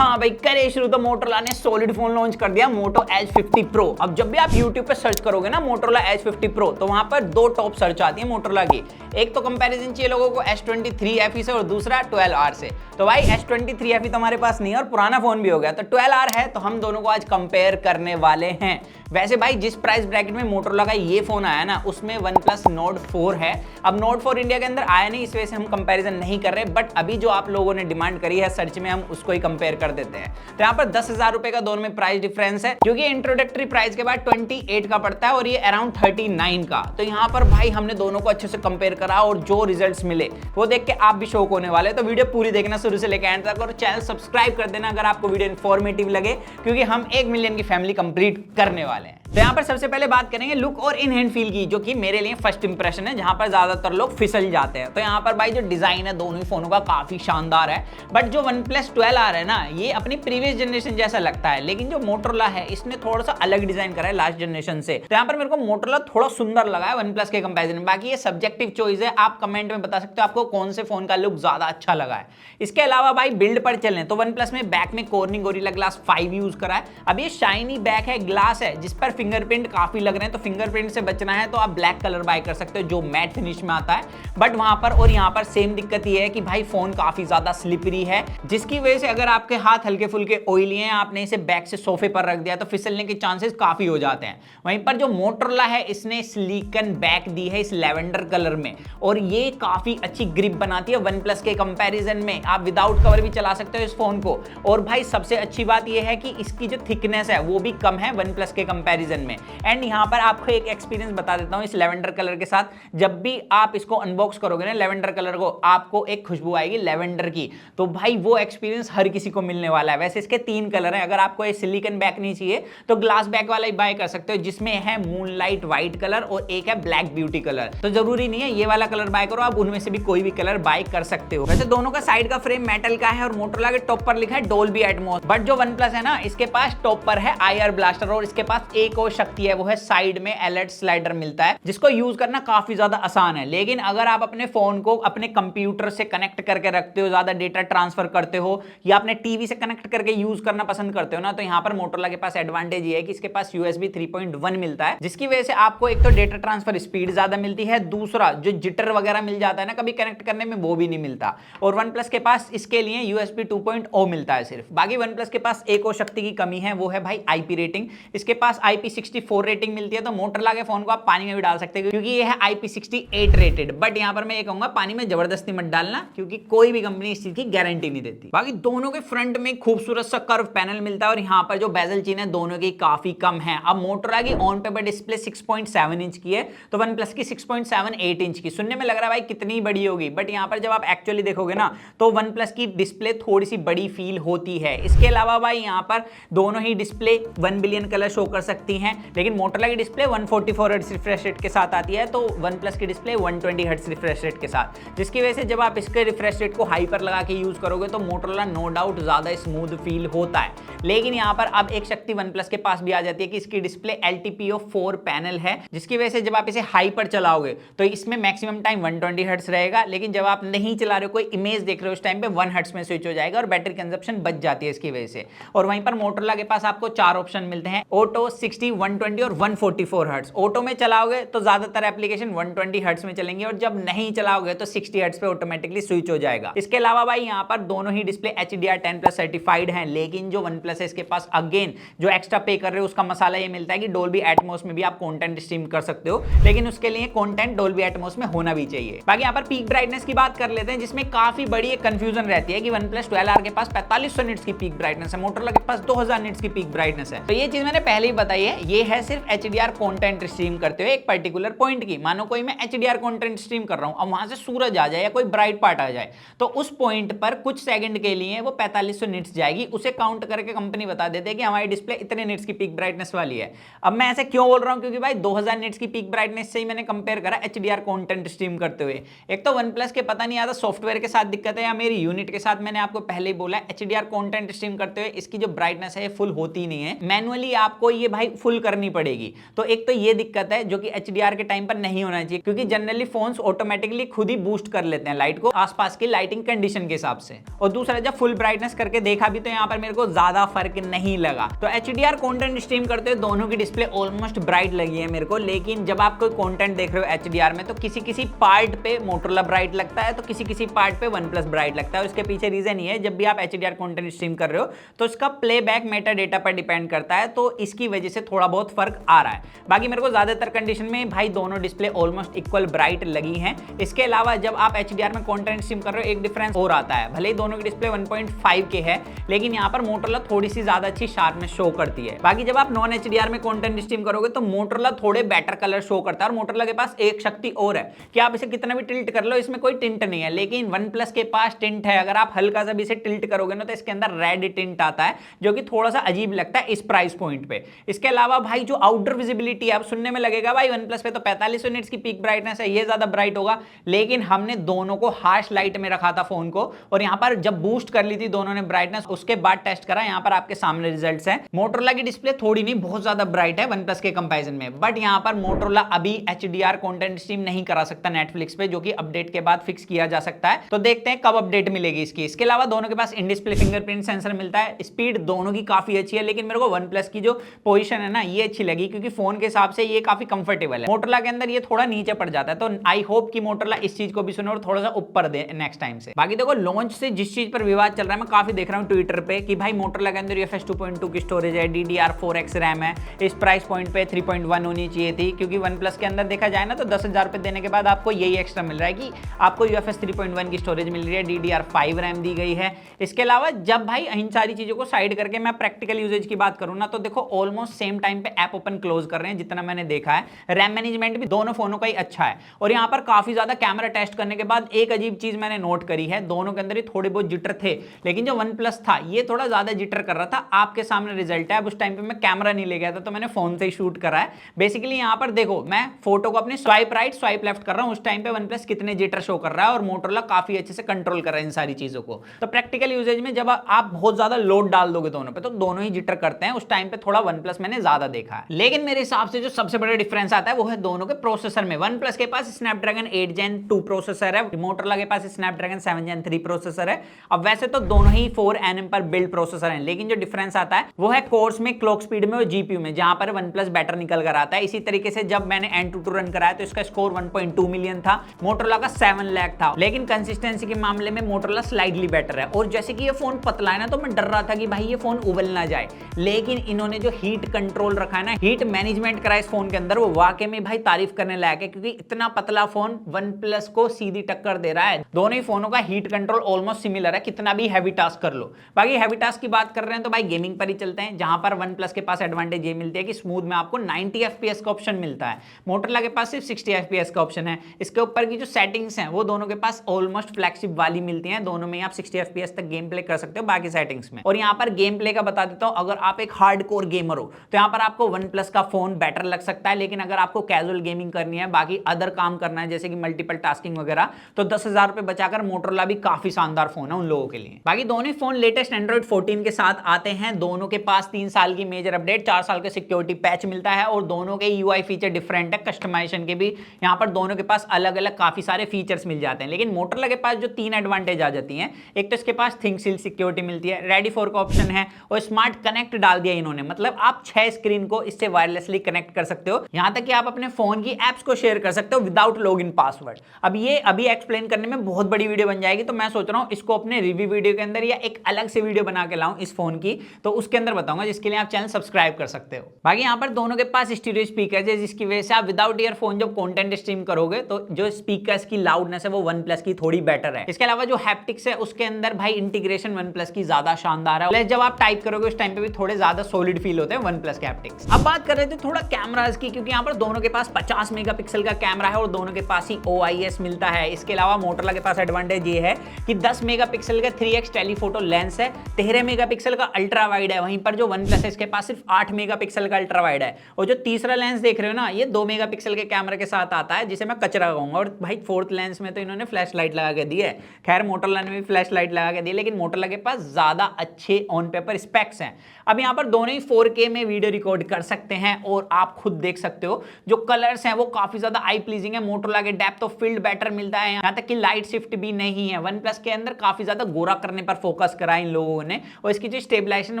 हाँ भाई, करे शुरू तो मोटोरोला ने सॉलिड फोन लॉन्च कर दिया, मोटो एज 50 प्रो। अब जब भी आप YouTube पे सर्च करोगे ना मोटोरोला एज 50 प्रो, तो वहां पर दो टॉप सर्च आती है मोटोरोला की। एक तो कंपैरिजन चाहिए लोगों को S23 FE से और दूसरा 12R से। तो भाई S23 FE तो हमारे पास नहीं है और पुराना फोन भी हो गया, तो 12R है, तो हम दोनों को आज कंपेयर करने वाले हैं। वैसे भाई जिस प्राइस ब्रैकेट में मोटोरोला का ये फोन आया ना, उसमें OnePlus Nord 4 है। अब Nord 4 इंडिया के अंदर आया नहीं, इस वजह से हम कंपैरिजन नहीं कर रहे, बट अभी जो आप लोगों ने डिमांड करी है सर्च में, हम उसको ही कंपेयर कर देते हैं। तो यहाँ पर 10,000 रुपए का दोनों में प्राइस डिफरेंस है, क्योंकि इंट्रोडक्टरी प्राइस के बाद 28 का पड़ता है और ये अराउंड 39 का। तो यहाँ पर भाई हमने दोनों को अच्छे से कंपेयर करा और जो रिजल्ट्स मिले वो देख के आप भी शौक होने वाले। तो वीडियो पूरी देखना शुरू से लेकर एंड तक, और चैनल सब्सक्राइब कर देना अगर आपको वीडियो इन्फॉर्मेटिव लगे, क्योंकि हम 1 मिलियन की फैमिली कंप्लीट करने वाले हैं। तो यहाँ पर सबसे पहले बात करेंगे लुक और इन हैंड फील की, जो कि मेरे लिए फर्स्ट इंप्रेशन है, जहां पर ज्यादातर लोग फिसल जाते हैं। तो यहाँ पर भाई जो डिजाइन है दोनों ही फोनों का काफी शानदार है, बट जो OnePlus 12R है ना, ये अपनी प्रीवियस जनरेशन जैसा लगता है, लेकिन जो मोटोरोला है इसने थोड़ा सा अलग डिजाइन करा है लास्ट जनरेशन से। तो यहाँ पर मेरे को मोटोरोला थोड़ा सुंदर लगा है OnePlus के कंपैरिजन में। बाकी ये सब्जेक्टिव चॉइस है, आप कमेंट में बता सकते हो आपको कौन से फोन का लुक ज्यादा अच्छा लगा है। इसके अलावा भाई बिल्ड पर चलें तो OnePlus में बैक में कॉर्निंग गोरिल्ला ग्लास 5 यूज करा है। अब ये शाइनी बैक है, ग्लास है, जिस पर फिंगरप्रिंट काफी लग रहे हैं, तो फिंगरप्रिंट से बचना है तो आप ब्लैक कलर बाय कर सकते हो जो मैट फिनिश में आता है। बट वहां पर और यहां पर सेम दिक्कत ये है कि भाई फोन काफी ज्यादा स्लिपरी है, जिसकी वजह से अगर आपके हाथ हल्के फुल्के ऑयली हैं, आपने इसे बैक से सोफे पर रख दिया तो फिसलने के चांसेस काफी हो जाते हैं। वहीं पर जो मोटोरोला है इसने स्लीकन बैक दी है इस लेवेंडर कलर में, और ये काफी अच्छी ग्रिप बनाती है OnePlus के कंपैरिजन में। आप विदाउट कवर भी चला सकते हो इस फोन को। और भाई सबसे अच्छी बात यह है कि इसकी जो थिकनेस है वो भी कम है OnePlus के कंपैरिजन में। एंड यहाँ पर आपको एक एक्सपीरियंस बता देता हूँ इस लेवेंडर कलर के साथ, जब भी आप इसको अनबॉक्स करोगे ना लेवेंडर कलर को, आपको एक खुशबू आएगी लेवेंडर की। तो भाई वो एक्सपीरियंस हर किसी को मिलने वाला है। वैसे इसके 3 कलर हैं, अगर आपको ये सिलिकॉन बैक नहीं चाहिए तो ग्लास बैक वाला ही बाय कर सकते हो, जिसमें है मूनलाइट व्हाइट कलर और एक है ब्लैक ब्यूटी कलर। तो जरूरी नहीं है ये वाला कलर बाय करो, आप उनमें से भी कोई भी कलर बाय कर सकते हो। वैसे दोनों का साइड का फ्रेम मेटल का है और मोटोरोला के टॉप पर लिखा है डोल्बी एटमॉस, बट जो OnePlus है ना इसके पास टॉप पर है IR ब्लास्टर, और इसके पास एक और शक्ति है, वो है साइड में अलर्ट स्लाइडर मिलता है, जिसको यूज करना काफी ज्यादा आसान है। लेकिन अगर आप अपने फोन को अपने कंप्यूटर से कनेक्ट करके रखते हो, ज्यादा डेटा ट्रांसफर करते हो, या अपने टीवी से कनेक्ट करके यूज करना पसंद करते हो ना, तो यहाँ पर मोटोरोला के पास एडवांटेज ये है कि इसके पास USB 3.1 मिलता है, जिसकी वजह से आपको एक तो डेटा ट्रांसफर स्पीड ज्यादा मिलती है, दूसरा जो जिटर वगैरह मिल जाता है ना कभी कनेक्ट करने में, वो भी नहीं मिलता। और OnePlus के पास इसके लिए USB 2.0 मिलता है सिर्फ। बाकी OnePlus के पास एक और शक्ति की कमी है, वो है भाई IP रेटिंग। इसके पास IP64 रेटिंग मिलती है, तो मोटोरोला के फोन को आप पानी में भी डाल सकते हैं, क्योंकि ये है IP68 रेटेड। बट यहाँ पर मैं ये कहूंगा पानी में जबरदस्ती मत डालना, क्योंकि कोई भी कंपनी इस चीज की गारंटी नहीं देती। बाकी दोनों के फ्रंट में खूबसूरत सा कर्व पैनल मिलता है, और यहाँ पर जो बेजल चिन्ह है दोनों की काफी कम है। अब मोटोरोला की ऑन पेपर डिस्प्ले 6.7 इंच की है, तो OnePlus की 6.78 इंच की। सुनने में लग रहा है भाई कितनी बड़ी होगी, बट यहाँ पर जब आप एक्चुअली देखोगे ना तो OnePlus की डिस्प्ले थोड़ी सी बड़ी फील होती है। इसके अलावा भाई यहाँ पर दोनों ही डिस्प्ले 1 बिलियन कलर शो कर सकती हैं, लेकिन मोटोरोला की डिस्प्ले 144 हर्ट्ज रिफ्रेश रेट के साथ आती है, तो OnePlus की डिस्प्ले 120 हर्ट्ज रिफ्रेश रेट के साथ, जिसकी वजह से जब आप इसके रिफ्रेश रेट को हाई पर लगा के यूज करोगे तो मोटोरोला नो डाउट ज्यादा स्मूथ फील होता है। लेकिन यहाँ पर अब एक शक्ति OnePlus के पास भी आ जाती है कि इसकी डिस्प्ले LTPO4 पैनल है, जिसकी वजह से जब आप इसे हाई पर चलाओगे तो इसमें मैक्सिमम टाइम 120 हर्ट्ज रहेगा, लेकिन जब आप नहीं चला रहे हो, कोई इमेज देख रहे हो, उस टाइम पे 1 हर्ट्ज में स्विच हो जाएगा और बैटरी कंजप्शन बच जाती है इसकी वजह से। और वहीं पर मोटोरोला के पास आपको 4 ऑप्शन मिलते हैं, ऑटो, 60, 120 और 144 हर्ट्ज। ऑटो में चलाओगे तो ज्यादातर एप्लीकेशन 120 हर्ट्ज में चलेंगे, और जब नहीं चलाओगे तो 60 हर्ट्ज पे ऑटोमेटिकली स्विच हो जाएगा। इसके अलावा भाई यहाँ पर दोनों ही डिस्प्ले HDR10+ सर्टिफाइड हैं, लेकिन जो OnePlus है इसके पास अगेन जो एक्स्ट्रा पे कर रहे हो उसका मसाला ये मिलता है कि डोल्बी एटमॉस में भी आप कंटेंट स्ट्रीम कर सकते हो, लेकिन उसके लिए कंटेंट डोल्बी एटमॉस में होना भी चाहिए। बाकी यहाँ पर पीक ब्राइटनेस की बात कर लेते हैं, जिसमें काफी बड़ी एक कंफ्यूजन रहती है कि OnePlus 12R के पास 4500 निट्स की पीक ब्राइटनेस है, मोटोरोला के पास 2000 निट्स की पीक ब्राइटनेस है। तो ये चीज मैंने पहले ही बताई है, ये है सिर्फ HDR कंटेंट स्ट्रीम करते हुए एक पर्टिकुलर पॉइंट की। मानो कोई मैं HDR कंटेंट स्ट्रीम कर रहा हूं, अब वहां से सूरज आ जाए या कोई ब्राइट पार्ट आ जाए, तो उस पॉइंट पर कुछ सेकंड के लिए वो 4500 निट्स जाएगी, उसे काउंट करके कंपनी बता देते हैं कि हमारी डिस्प्ले इतने निट्स की पीक ब्राइटनेस वाली है। अब मैं ऐसे क्यों बोल रहा हूं, क्योंकि भाई 2000 निट्स की पीक ब्राइटनेस से ही मैंने कंपेयर करा HDR कंटेंट स्ट्रीम करते हुए। एक तो OnePlus के पता नहीं आता सॉफ्टवेयर के साथ दिक्कत है या मेरी यूनिट के साथ, मैंने आपको पहले ही बोला HDR कंटेंट स्ट्रीम करते हुए इसकी जो ब्राइटनेस है फुल होती नहीं है, मैनुअली आपको ये भाई फुल करनी पड़ेगी। तो एक तो ये दिक्कत है जो कि HDR के टाइम पर नहीं होना चाहिए, क्योंकि जनरली फोन्स ऑटोमेटिकली खुद ही बूस्ट कर लेते हैं लाइट को आसपास की लाइटिंग कंडीशन के हिसाब से। और दूसरा, जब फुल ब्राइटनेस करके देखा भी तो यहाँ पर मेरे को ज्यादा फर्क नहीं लगा। तो HDR कंटेंट स्ट्रीम करते हुए दोनों की डिस्प्ले ऑलमोस्ट ब्राइट लगी है मेरे को, लेकिन जब आप कोई कंटेंट देख रहे हो HDR में तो किसी किसी पार्ट पे मोटोरोला ब्राइट लगता है तो किसी किसी पार्ट पे OnePlus ब्राइट लगता है। और इसके पीछे रीजन ये है, जब भी आप HDR कंटेंट स्ट्रीम कर रहे हो तो इसका प्लेबैक मेटा डेटा पर डिपेंड करता है, तो इसकी वजह से थोड़ा बहुत फर्क आ रहा है। बाकी मेरे को ज्यादातर कंडीशन में भाई दोनों डिस्प्ले ऑलमोस्ट इक्वल ब्राइट लगी हैं। इसके अलावा जब आप HDR में कंटेंट स्ट्रीम कर रहे हो एक डिफरेंस और आता है, भले ही दोनों की डिस्प्ले 1.5 के है, लेकिन यहाँ पर मोटोरोला थोड़ी सी ज्यादा अच्छी शार्पनेस शो करती है। बाकी जब आप नॉन HDR में कंटेंट स्ट्रीम करोगे तो मोटोरोला थोड़े बेटर कलर शो करता है। और मोटोरोला के पास एक शक्ति और है कि आप इसे कितना भी टिल्ट कर लो, इसमें कोई टिंट नहीं है, लेकिन OnePlus के पास टिंट है। अगर आप हल्का सा भी इसे टिल्ट करोगे ना तो इसके अंदर रेड टिंट आता है, जो कि थोड़ा सा अजीब लगता है इस प्राइस पॉइंट पे। इसके अलावा भाई जो आउटडोर विजिबिलिटी है, आप सुनने में लगेगा भाई OnePlus पे तो 4500 निट्स की पीक ब्राइटनेस है, ये ज्यादा ब्राइट होगा, लेकिन हमने दोनों को हार्श लाइट में रखा था फोन को, और यहाँ पर जब बूस्ट कर ली थी दोनों ने ब्राइटनेस, उसके बाद टेस्ट करा। यहाँ पर आपके सामने रिजल्ट्स हैं। मोटोरोला की डिस्प्ले थोड़ी नहीं बहुत ज्यादा ब्राइट है OnePlus के कंपैरिजन में, बट यहाँ पर मोटोरोला अभी HDR कंटेंट स्ट्रीम नहीं करा सकता नेटफ्लिक्स पे, जो कि अपडेट के बाद फिक्स किया जा सकता है। तो देखते हैं कब अपडेट मिलेगी इसकी। इसके अलावा दोनों के पास इन डिस्प्ले फिंगरप्रिंट सेंसर मिलता है। स्पीड दोनों की काफी अच्छी है, लेकिन मेरे को OnePlus की जो पोजीशन है ना ये अच्छी लगी, क्योंकि फोन के हिसाब से ये काफी कंफर्टेबल है। मोटोरोला के अंदर ये थोड़ा नीचे पड़ जाता है, तो आई होप कि मोटोरोला इस चीज को भी सुने और थोड़ा सा ऊपर दे नेक्स्ट टाइम से। बाकी देखो लॉन्च से जिस चीज पर विवाद चल रहा है, मैं काफी देख रहा हूं ट्विटर पे कि भाई मोटोरोला के अंदर UFS 2.2 की स्टोरेज है, DDR4X रैम है, इस प्राइस पॉइंट पे 3.1 होनी चाहिए थी, क्योंकि OnePlus के अंदर देखा जाए ना तो 10,000 रुपए देने के बाद आपको यही एक्स्ट्रा मिल रहा है कि आपको UFS 3.1 की स्टोरेज मिल रही है, DDR5 रैम दी गई है। इसके अलावा जब भाई इन सारी चीजों को साइड करके मैं प्रैक्टिकल यूजेज की बात करूं ना, तो देखो ऑलमोस्ट सेम टाइम पे ऐप ओपन क्लोज कर रहे हैं जितना मैंने देखा है। रैम मैनेजमेंट भी दोनों फोनों का ही अच्छा है, और यहाँ पर काफी ज्यादा कैमरा टेस्ट करने के बाद एक अजीब चीज मैंने नोट करी है, दोनों के अंदर ही थोड़े बहुत जिटर थे, लेकिन जो OnePlus था ये थोड़ा ज्यादा जिटर कर रहा था। आपके सामने रिजल्ट है। अब उस टाइम पे मैं कैमरा नहीं ले गया था, तो मैंने फोन से ही शूट करा है। बेसिकली यहाँ पर देखो मैं फोटो को अपने स्वाइप राइट स्वाइप लेफ्ट कर रहा हूँ, उस टाइम पे OnePlus कितने जिटर शो कर रहा है, और मोटोरोला काफी अच्छे से कंट्रोल कर रहा है इन सारी चीजों को। तो प्रैक्टिकल यूजेज में जब आप बहुत ज्यादा लोड डाल दोगे दोनों पे, तो दोनों ही जिटर करते हैं। उस टाइम पे थोड़ा OnePlus मैंने ज्यादा देखा है, लेकिन मेरे हिसाब से जो सबसे बड़ा डिफरेंस आता है वो है दोनों के प्रोसेसर में। OnePlus के पास स्नैपड्रैगन 8 Gen 2 प्रोसेसर है, मोटोरोला के पास स्नैपड्रैगन 7 Gen 3 प्रोसेसर है। अब वैसे तो दोनों ही 4 nm पर बिल्ड प्रोसेसर हैं, लेकिन जो डिफरेंस आता है वो है कोर्स में, क्लॉक स्पीड में और जीपीयू में, जहां पर OnePlus बेटर निकल कर आता है। इसी तरीके से जब मैंने Antutu रन कराया तो इसका स्कोर 1.2 मिलियन था, मोटोरोला का 7 लाख था, लेकिन कंसिस्टेंसी के मामले में मोटोरोला स्लाइडली बेटर है। और जैसे कि ये फोन पतला है ना, तो मैं डर रहा था कि भाई ये फोन उबल ना जाए, लेकिन इन्होंने जो हीट कंट्रोल रखा है ना, हीट मैनेजमेंट करा इस फोन के अंदर, वो वाकई में भाई तारीफ करने लायक है, क्योंकि इतना पतला फोन OnePlus को सीधी टक्कर दे रहा है। दोनों ही फोनों का हीट कंट्रोल ऑलमोस्ट सिमिलर है, कितना भी हैवी टास्क कर लो। बाकी हैवी टास्क की बात कर रहे हैं तो भाई गेमिंग पर ही चलते हैं, जहां पर OnePlus के पास एडवांटेज ये मिलती है कि स्मूथ में आपको 90 FPS का ऑप्शन मिलता है, मोटोरोला के पास सिर्फ 60 FPS का ऑप्शन है। इसके ऊपर की जो सेटिंग्स हैं वो दोनों के पास ऑलमोस्ट फ्लैगशिप वाली मिलती हैं, दोनों में आप 60 FPS तक गेम प्ले कर सकते हो बाकी सेटिंग्स में। और यहाँ पर गेम प्ले का बता देता हूँ, अगर आप एक हार्डकोर गेमर हो तो यहाँ पर आपको OnePlus का फोन बेटर लग सकता है, लेकिन अगर आपको कैजुअल गेमिंग करनी है, बाकी अदर काम करना है जैसे कि मल्टीपल टास्किंग वगैरह, तो 10,000 रुपए बचाकर मोटोरोला भी काफी शानदार फोन है उन लोगों के लिए। बाकी दोनों फोन लेटेस्ट एंड्रॉइड 14 के साथ आते हैं, दोनों के पास 3 साल की मेजर अपडेट, 4 साल के सिक्योरिटी पैच मिलता है, और दोनों के UI फीचर डिफरेंट है, कस्टमाइजेशन के भी यहाँ पर दोनों के पास अलग अलग काफी सारे फीचर्स मिल जाते हैं। लेकिन मोटोरोला के पास जो 3 एडवांटेज आ जाती हैं, एक तो इसके पास थिंक सील सिक्योरिटी मिलती है, रेडी फॉर का ऑप्शन है, और स्मार्ट कनेक्ट डाल दिया इन्होंने, मतलब आप 6 स्क्रीन को इससे वायरलेसली कनेक्ट कर सकते हो, यहां तक कि आप अपने फोन की एप्स को शेयर कर सकते हो विदाउट लॉगिन पासवर्ड। अब ये अभी एक्सप्लेन करने में बहुत बड़ी वीडियो बन जाएगी, तो मैं सोच रहा हूं इसको अपने रिव्यू वीडियो के अंदर या एक अलग से वीडियो बना के लाऊं इस फोन की, तो उसके अंदर बताऊंगा, जिसके लिए आप चैनल सब्सक्राइब कर सकते हो। बाकी यहाँ पर दोनों के पास स्टीरियो स्पीकर है, जिसकी वजह से आप विदाउट ईयरफोन जब कंटेंट स्ट्रीम करोगे तो जो स्पीकर्स की लाउडनेस है वो OnePlus की थोड़ी बेटर है। इसके अलावा जो हैप्टिक्स है उसके अंदर भाई इंटीग्रेशन OnePlus की ज्यादा शानदार है, जब आप टाइप करोगे उस टाइम पे भी थोड़े ज्यादा सॉलिड फील होते हैं OnePlus के हैप्टिक्स। अब बात कर रहे थे थोड़ा कैमरास की, क्योंकि यहाँ पर दोनों के पास 50 मेगापिक्सल का कैमरा है और दोनों के पास ही OIS मिलता है। इसके अलावा मोटोरोला के पास एडवांटेज ये है कि 10 मेगापिक्सल का 3x टेलीफोटो लेंस है, 13 मेगापिक्सल मेगापिक्सल का अल्ट्रा वाइड है, वहीं पर जो वन प्लस है इसके पास सिर्फ 8 मेगापिक्सल का अल्ट्रा वाइड है। और जो तीसरा लेंस देख रहे हो ना, ये 2 मेगापिक्सल के कैमरे के साथ आता है, जिसे मैं कचरा कहूंगा। और भाई फोर्थ लेंस में तो इन्होंने फ्लैश लाइट लगा के दी है। खैर मोटोरोला ने भी फ्लैश लाइट लगा के दी, लेकिन मोटोरोला के पास ज्यादा अच्छे ऑन पेपर स्पेक्स हैं। अब यहाँ पर दोनों ही 4K में वीडियो रिकॉर्ड कर सकते हैं, और आप खुद देख सकते हो जो कलर्स हैं वो काफी ज्यादा आई प्लीजिंग है। मोटोरोला के डेप्थ ऑफ फील्ड बेटर मिलता है, यहाँ तक कि लाइट शिफ्ट भी नहीं है। वन प्लस के अंदर काफी ज्यादा गोरा करने पर फोकस करा इन लोगों ने, और इसकी जो स्टेबलाइजेशन है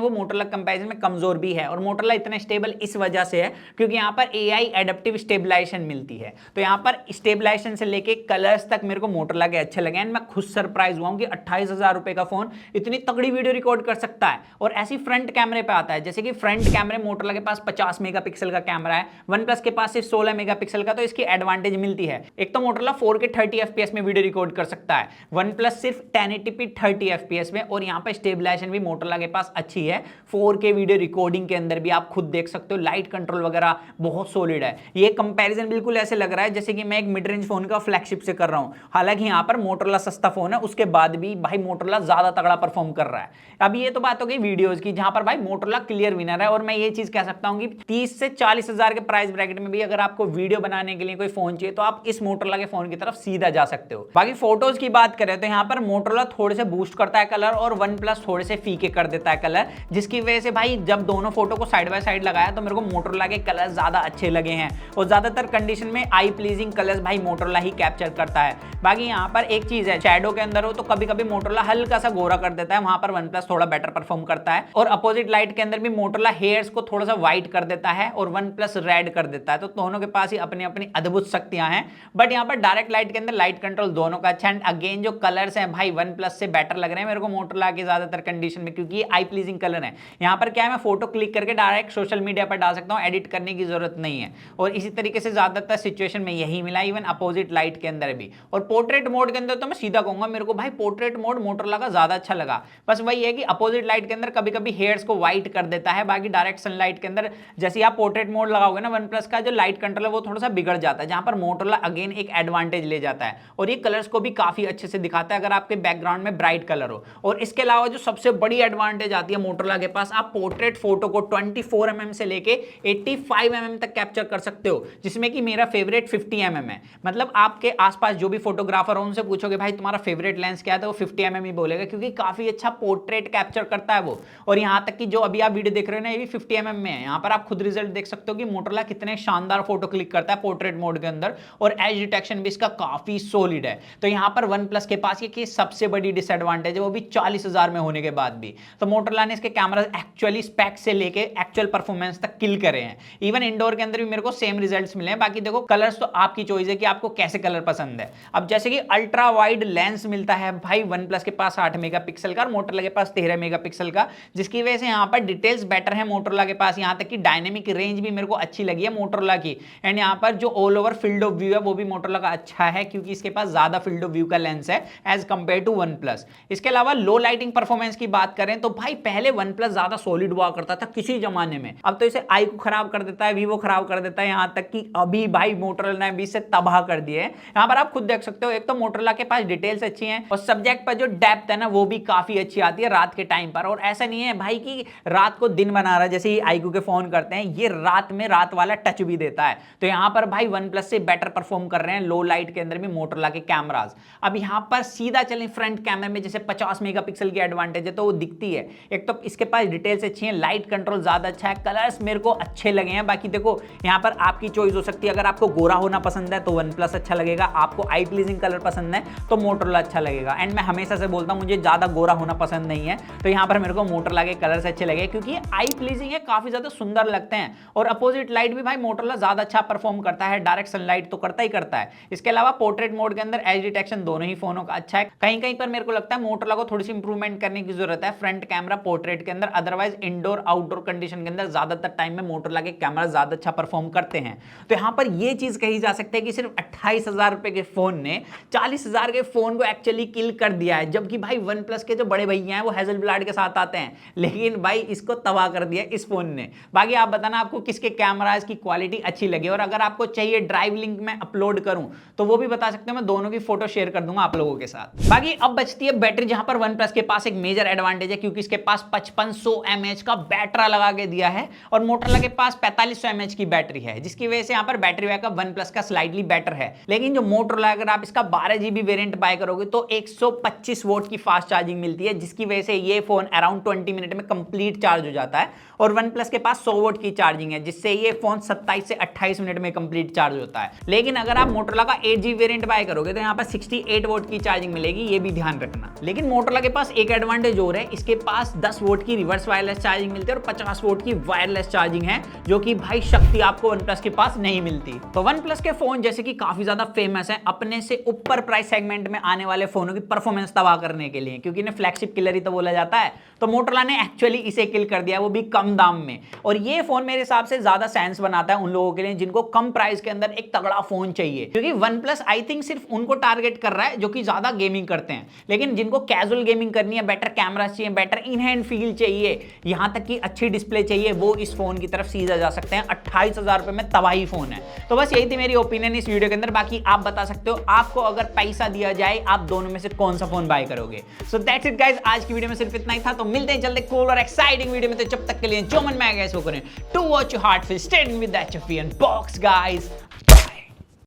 वो मोटोरोला कंपैरिजन में कमजोर भी है। और मोटोरोला इतना स्टेबल इस वजह से है क्योंकि यहाँ पर AI एडेप्टिव स्टेबलाइजेशन मिलती है। तो यहाँ पर स्टेबलाइजेशन से लेके कलर्स तक मेरे को मोटोरोला के अच्छे लगे। एंड मैं खुद सरप्राइज हुआ कि 28,000 रुपए का फोन इतनी तगड़ी वीडियो रिकॉर्ड कर सकता है। और ऐसी फ्रंट कैमरे पे आता है, जैसे कि फ्रंट कैमरे मोटोरोला के पास 50 मेगापिक्सल का कैमरा है, वन प्लस के पास सिर्फ 16 मेगापिक्सल का। तो इसकी एडवांटेज मिलती है। एक तो मोटोरोला 4K 30 FPS में वीडियो रिकॉर्ड कर सकता है, वन प्लस सिर्फ 1080p 30 FPS में। और यहाँ पर स्टेबलाइजेशन भी मोटोरोला के पास अच्छी है। 4K वीडियो रिकॉर्डिंग के अंदर भी आप खुद देख सकते हो, लाइट कंट्रोल वगैरह बहुत सॉलिड है। ये कंपैरिजन बिल्कुल ऐसे लग रहा है जैसे कि मैं एक मिड रेंज फोन का फ्लैगशिप से कर रहा हूं। हालांकि यहाँ पर मोटोरोला सस्ता फोन है, उसके बाद भी भाई मोटोरोला ज्यादा तगड़ा परफॉर्म कर रहा है। अब ये तो बात हो गई वीडियोस की, जहां पर भाई मोटोरोला क्लियर विनर है। और मैं ये चीज कह सकता हूं कि 30 से 40,000 के प्राइस ब्रैकेट में भी अगर आपको वीडियो बनाने के लिए कोई फोन चाहिए तो आप इस मोटोरोला के फोन की तरफ सीधा जा सकते हो। बाकी फोटोज की बात करें तो यहाँ पर मोटोरोला थोड़े से बूस्ट करता है कलर, और वन प्लस थोड़े से फीके कर देता है कलर, जिसकी वजह से भाई जब दोनों फोटो को साइड बाय साइड लगाया तो मेरे को मोटोरोला के कलर ज्यादा अच्छे लगे हैं। और ज्यादातर कंडीशन में आई प्लीजिंग कलर्स भाई मोटोरोला ही कैप्चर करता है। बाकी यहाँ पर एक चीज है, शैडो के अंदर हो तो कभी कभी मोटोरोला हल्का सा गोरा कर देता है, वहां पर वन प्लस थोड़ा बेटर परफॉर्म करता है। और अपोजिट लाइट के अंदर भी मोटोरोला हेयर्स को थोड़ा सा व्हाइट कर देता है और वन प्लस रेड कर देता है। तो दोनों के पास ही अपनी अपनी अद्भुत शक्तियां हैं। बट यहाँ पर डायरेक्ट लाइट के अंदर लाइट कंट्रोल दोनों का अच्छा है। अगेन जो कलर्स हैं भाई वन प्लस से बेटर लग रहे हैं मेरे को मोटोरोला के ज्यादातर कंडीशन में, क्योंकि ये आई प्लीजिंग कलर है। यहाँ पर क्या है, मैं फोटो क्लिक करके डायरेक्ट सोशल मीडिया पर डाल सकता हूँ, एडिट करने की जरूरत नहीं है। और इसी तरीके से ज्यादातर सिचुएशन में यही मिला, इवन अपोजिट लाइट के अंदर भी। और पोर्ट्रेट मोड के अंदर तो मैं सीधा कहूंगा मेरे को भाई पोर्ट्रेट मोड मोटोरोला का ज्यादा अच्छा लगा। बस वही है कि अपोजिट लाइट के अंदर कभी कभी हेयर्स को व्हाइट कर देता है। बाकी डायरेक्ट सनलाइट के अंदर जैसे आप पोर्ट्रेट मोड लगाओगे ना, वन प्लस का जो लाइट कंट्रोल है वो थोड़ा सा बिगड़ जाता है, जहां पर मोटोरोला अगेन एक एडवांटेज ले जाता है। और ये कलर्स को भी काफी अच्छे से दिखाता है अगर आपके बैकग्राउंड में ब्राइट कलर हो। और इसके अलावा जो सबसे बड़ी एडवांटेज आती है मोटोरोला के पास, आप पोर्ट्रेट फोटो को 24 mm से लेके 85 mm तक कैप्चर कर सकते हो, जिसमें कि मेरा फेवरेट 50 mm है। मतलब आपके आसपास जो भी फोटोग्राफर हो उनसे पूछोगे भाई तुम्हारा फेवरेट लेंस क्या है, तो वो 50 mm ही बोलेगा, क्योंकि काफी अच्छा पोर्ट्रेट कैप्चर करता है वो। और यहाँ तक कि जो अभी आप वीडियो देख रहे हो ना, ये भी 50 mm में है। यहाँ पर आप खुद रिजल्ट देख सकते हो कि मोटोरोला कितने शानदार फोटो क्लिक करता है पोर्ट्रेट मोड के अंदर, और एज डिटेक्शन भी इसका काफी सॉलिड है। तो यहाँ पर वन प्लस के पास ये सबसे बड़ी डिसएडवांटेज है, वो भी 40,000 में होने के बाद भी। तो मोटोरोला ने इसके कैमरा एक्चुअली स्पेक से लेके एक्चुअल परफॉर्मेंस तक किल करे हैं। इवन इंडोर के अंदर भी मेरे को सेम रिजल्ट्स मिले हैं। बाकी देखो कलर्स तो आपकी चॉइस है कि आपको कैसे कलर पसंद है। अब जैसे कि अल्ट्रा वाइड लेंस मिलता है भाई वन प्लस के पास 8 मेगापिक्सल का और मोटोरोला के पास 13 मेगापिक्सल का, जिसकी वजह से यहाँ पर डिटेल्स बेटर है मोटोरोला के पास। यहाँ तक कि डायनेमिक रेंज भी मेरे को अच्छी लगी है मोटोरोला की। एंड यहाँ पर जो all over field of view है वो भी मोटोरोला का अच्छा है, क्योंकि इसके पास ज्यादा फील्ड ऑफ व्यू का लेंस है as compared to OnePlus. इसके अलावा लो लाइटिंग परफॉर्मेंस की बात करें तो भाई पहले वन प्लस ज्यादा सॉलिड हुआ करता था किसी जमाने में, अब तो इसे आई को खराब कर देता है, वीवो खराब कर देता है, यहां तक कि अभी भाई मोटोरोला ने भी इसे तबाह कर दिया है। यहां पर आप खुद देख सकते हो, एक तो मोटोरोला के पास डिटेल्स अच्छी हैं और सब्जेक्ट पर जो डेप्थ है ना वो भी काफी अच्छी आती है रात के टाइम पर। और ऐसा नहीं है भाई कि रात को दिन बना रहा है जैसे ही आईक्यू के फोन करते हैं, ये रात में रात वाला टच भी देता है। तो यहां पर भाई वन प्लस से बेटर परफॉर्म कर रहे हैं लो लाइट के अंदर भी मोटोरोला के कैमराज। अब यहां पर सीधा चलें फ्रंट कैमरे में, जैसे 50 मेगापिक्सल की एडवांटेज है तो वो दिखती है। एक तो इसके पास डिटेल्स अच्छी हैं, लाइट कंट्रोल ज्यादा अच्छा है, कलर्स मेरे को अच्छे लगे हैं। बाकी देखो यहां पर आपकी चॉइस हो सकती है, अगर आपको गोरा होना पसंद है तो वन प्लस अच्छा लगेगा, आपको आई प्लीजिंग कलर पसंद है तो मोटोरोला अच्छा लगेगा। एंड मैं हमेशा से बोलता हूं मुझे ज्यादा गोरा होना पसंद नहीं है, तो यहां पर मेरे को मोटोरोला के कलर्स अच्छे लगे क्योंकि आई प्लीजिंग है, काफी ज्यादा सुंदर लगते हैं। और अपोजिट लाइट भी भाई मोटोरोला ज्यादा अच्छा परफॉर्म करता है, डायरेक्ट सनलाइट तो करता ही करता है। इसके अलावा पोर्ट्रेट मोड के अंदर एज डिटेक्शन दोनों ही फोनों का अच्छा है। कहीं कहीं पर मेरे को लगता है मोटोरोला को थोड़ी सी इंप्रूवमेंट करने की जरूरत है फ्रंट कैमरा पोर्ट्रेट के अंदर, अदरवाइज इंडोर आउटडोर कंडीशन के अंदर ज्यादातर टाइम में मोटोरोला के कैमरा ज्यादा अच्छा परफॉर्म करते हैं। तो यहां पर यह चीज कही जा सकती है कि सिर्फ 28,000 रुपए के फोन ने 40,000 के फोन को एक्चुअली किल कर दिया है। जबकि भाई वन प्लस के जो बड़े भैया हैं वो हेजलब्लाड के साथ आते हैं, लेकिन भाई इसको तबाह कर दिया इस फोन ने। बाकी आप बताना आपको किसके कैमरास की क्वालिटी अच्छी लगी, और अगर आपको चाहिए ड्राइव लिंक में अपलोड करूं तो वो भी बता सकते हो, मैं दोनों की फोटो शेयर कर दूंगा आप लोगों के साथ। बाकी अब बचती है बैटरी, जहां पर वन प्लस के पास एक मेजर एडवांटेज है क्योंकि रुपीज के पास 5500 mAh का बैटरा लगा के दिया है और मोटरोला के पास 4500 mAh की बैटरी है, जिसकी वजह से यहाँ पर बैटरी बैकअप वन प्लस का स्लाइटली बेटर है। लेकिन जो मोटरोला अगर आप इसका 12 GB वेरिएंट बाय करोगे तो 125 वोट की फास्ट चार्जिंग मिलती है, जिसकी वजह से ये फोन अराउंड 20 मिनट में कंप्लीट चार्ज हो जाता है। और वन प्लस के पास 100 वोट की चार्जिंग है, जिससे ये फोन 27 से 28 मिनट में कंप्लीट चार्ज होता है। लेकिन अगर आप मोटरोला का 8GB वेरिएंट बाय करोगे तो यहाँ पर 68 वोट की चार्जिंग मिलेगी, ये भी ध्यान रखना। लेकिन मोटरोला के पास एक एडवांटेज और है, इसके पास 10 वोट की रिवर्स वायरलेस चार्जिंग मिलती है और 50 वोट की वायरलेस चार्जिंग है, जो कि भाई शक्ति आपको वन प्लस के पास नहीं मिलती। तो वन प्लस के फोन जैसे कि काफी ज्यादा फेमस है अपने से ऊपर प्राइस सेगमेंट में आने वाले फोनों की परफॉर्मेंस तबाह करने के लिए, क्योंकि इन्हें फ्लैगशिप किलर ही तो बोला जाता है। तो मोटरोला ने एक्चुअली इसे किल कर दिया, वो भी कम दाम में। और ये फोन मेरे हिसाब से ज्यादा सेंस बनाता है उन लोगों के लिए जिनको कम प्राइस के अंदर एक तगड़ा फोन चाहिए, क्योंकि वन प्लस आई थिंक सिर्फ उनको टारगेट कर रहा है जो कि ज्यादा गेमिंग करते हैं। लेकिन जिनको कैजुअल गेमिंग करनी है, बेटर कैमरा चाहिए, बेटर इन हैंड फील चाहिए, यहां तक कि अच्छी डिस्प्ले चाहिए, वो इस फोन की तरफ सीधा जा सकते हैं। 28,000 रुपए में तबाही फोन है। तो बस यही थी मेरी ओपिनियन इस वीडियो के अंदर। बाकी आप बता सकते हो आपको अगर पैसा दिया जाए आप दोनों में से कौन सा फोन बाय करोगे। सो दैट्स इट गाइस, आज की वीडियो में सिर्फ इतना ही था। तो मिलते हैं जल्दी कूल और एक्साइटिंग वीडियो में। तो जब तक के लिए जो मन में आएगा इसको करें। To watch your heart feel, stay with that and box guys.